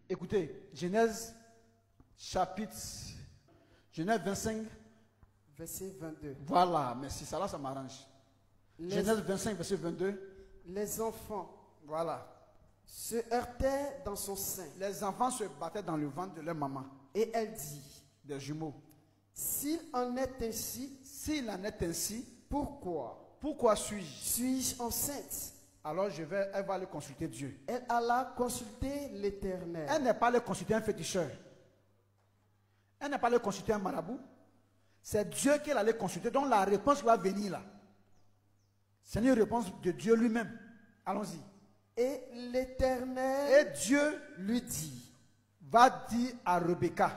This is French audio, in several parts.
Écoutez, Genèse chapitre, Genèse 25, verset 22. voilà, merci, ça là, ça m'arrange. Genèse 25, verset 22. Les enfants Voilà. se heurtaient dans son sein. Les enfants se battaient dans le ventre de leur maman, Et elle dit, des jumeaux. s'il en est ainsi, S'il en est ainsi, pourquoi suis-je enceinte? Alors elle va aller consulter Dieu. Elle alla consulter l'Éternel. Elle n'est pas allée consulter un féticheur. Elle n'est pas allée consulter un marabout. C'est Dieu qu'elle allait consulter. Donc la réponse va venir là. C'est une réponse de Dieu lui-même. Allons-y. Et l'Éternel Et Dieu lui dit, va dire à Rebecca,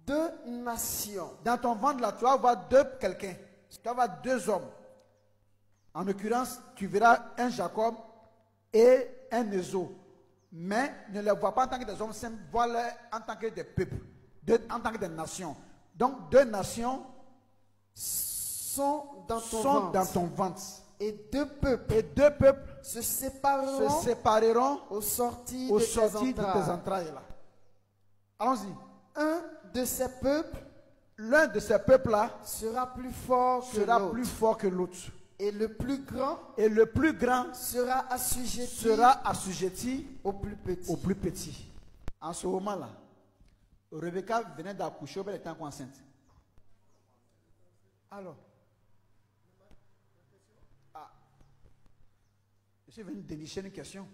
2 nations. dans ton ventre là, tu vas voir quelqu'un. Tu vas voir 2 hommes. En l'occurrence, tu verras un Jacob et un Ésaü. Mais ne les vois pas en tant que des hommes simples, vois-les en tant que des peuples, en tant que des nations. Donc 2 nations sont dans ton ventre. Et 2 peuples se sépareront au sortir de tes entrailles. Là. Allons-y. L'un de ces peuples-là sera plus fort que l'autre. Et le plus grand sera assujetti au plus petit. En ce moment-là, Rebecca venait d'accoucher, elle était encore enceinte. Alors, je suis venu dénicher une question.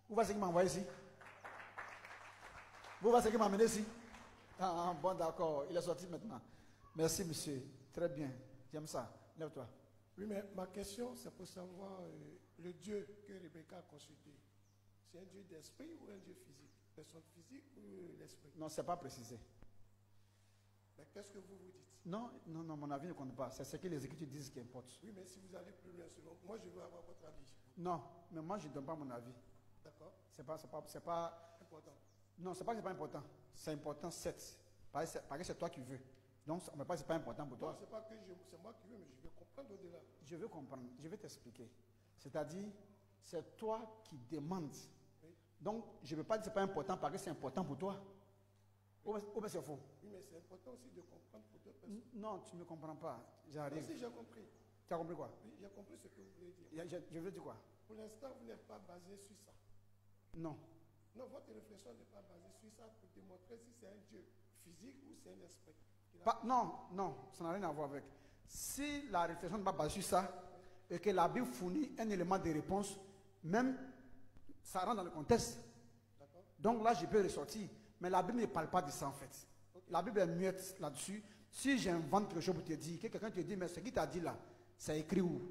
Vous voyez ce qui m'a envoyé ici? Vous voyez ce qui m'a amené ici? Bon, d'accord, il est sorti maintenant. Merci, monsieur. Très bien, j'aime ça. Lève-toi. Oui, mais ma question, c'est pour savoir le Dieu que Rebecca a consulté. C'est un Dieu d'esprit ou un Dieu physique? Personne physique ou l'esprit? Non, ce n'est pas précisé. Mais qu'est-ce que vous vous dites? Non, mon avis ne compte pas. C'est ce que les Écritures disent qui importe. Oui, mais si vous allez plus loin, selon moi, je veux avoir votre avis. Non, mais moi, je ne donne pas mon avis. D'accord. C'est pas important. Non, c'est pas que c'est pas important. C'est important, certes. Parce que c'est toi qui veux. Donc, on ne pas c'est pas important pour toi. Non, c'est pas que c'est moi qui veux, mais je veux comprendre au-delà. Je veux comprendre. Je vais t'expliquer. C'est-à-dire, c'est toi qui demandes. Oui. Donc, je ne veux pas dire que ce n'est pas important parce que c'est important pour toi. Ou bien c'est faux. Oui, mais c'est important aussi de comprendre pour d'autres personnes. Non, tu ne comprends pas. J'arrive. Si j'ai compris. Tu as compris quoi? Oui, j'ai compris ce que vous voulez dire. Je veux dire quoi? Pour l'instant, vous n'êtes pas basé sur ça. Non. Non, votre réflexion n'est pas basée sur ça pour démontrer si c'est un Dieu physique ou c'est un esprit. Non, ça n'a rien à voir avec. Si la réflexion n'est pas basée sur ça, et que la Bible fournit un élément de réponse, même ça rentre dans le contexte. Donc là, je peux ressortir. Mais la Bible ne parle pas de ça en fait. Okay. La Bible est muette là-dessus. Si j'invente quelque chose pour te dire, que quelqu'un te dit, mais ce qu'il t'a dit là, c'est écrit où?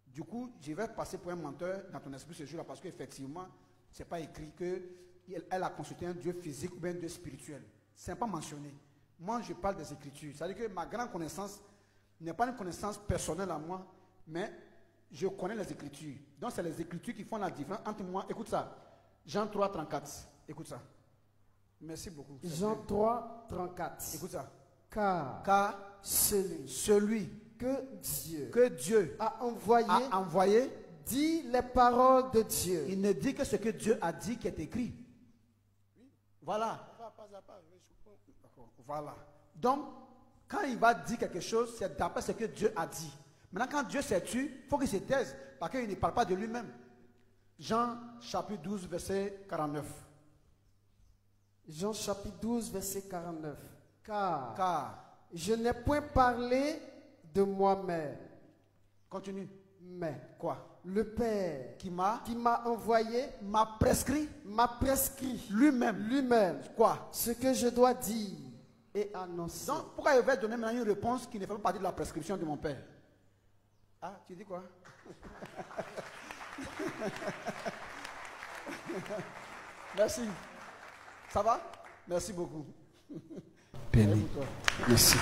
Du coup, je vais passer pour un menteur dans ton esprit ce jour-là, parce qu'effectivement, ce n'est pas écrit qu'elle a consulté un Dieu physique ou bien un Dieu spirituel. Ce n'est pas mentionné. Moi, je parle des Écritures. C'est-à-dire que ma grande connaissance n'est pas une connaissance personnelle à moi, mais je connais les Écritures. Donc, c'est les Écritures qui font la différence entre moi. Écoute ça. Jean 3, 34. Écoute ça. Merci beaucoup. Jean 3, 34. Écoute ça. Car celui que Dieu a envoyé dit les paroles de Dieu. Il ne dit que ce que Dieu a dit qui est écrit. Oui. Voilà. Voilà. Donc, quand il va dire quelque chose, c'est d'après ce que Dieu a dit. Maintenant, quand Dieu s'est tué, il faut qu'il se taise, parce qu'il ne parle pas de lui-même. Jean chapitre 12, verset 49. Jean chapitre 12, verset 49. Car je n'ai point parlé de moi-même. Continue. Mais quoi? Le Père qui m'a envoyé m'a prescrit lui-même quoi? Ce que je dois dire et annoncer. Donc pourquoi il va donner maintenant une réponse qui ne fait pas partie de la prescription de mon Père? Ah, tu dis quoi? Merci. Ça va? Merci beaucoup. Béni. Merci.